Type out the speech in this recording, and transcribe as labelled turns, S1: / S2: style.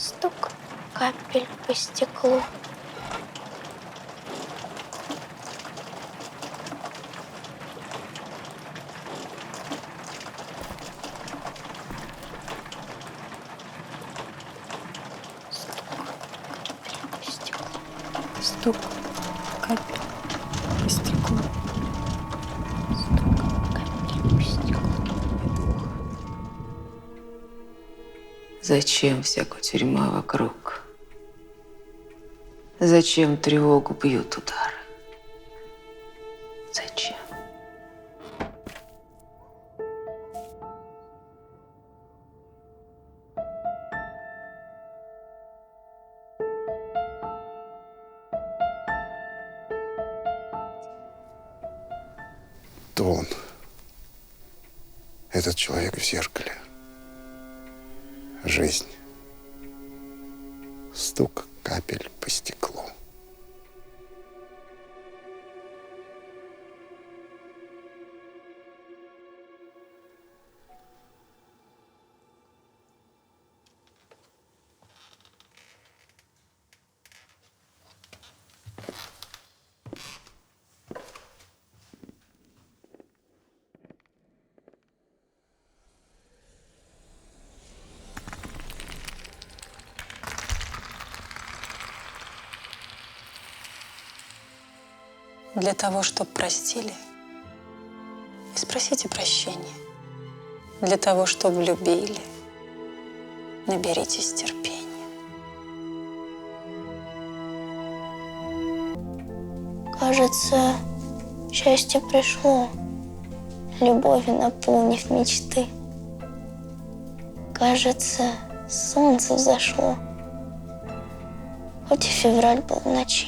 S1: Стук капель по стеклу.
S2: Стук капель по стеклу.
S1: Стук капель по стеклу.
S3: Зачем всякая тюрьма вокруг? Зачем тревогу бьют удары? Зачем?
S4: То он. Этот человек в зеркале. Жизнь. Стук капель по стеклу.
S2: Для того, чтобы простили, и спросите прощения. Для того, чтобы любили, наберитесь терпения.
S1: Кажется, счастье пришло, любовью наполнив мечты. Кажется, солнце взошло, хоть и февраль был в ночи.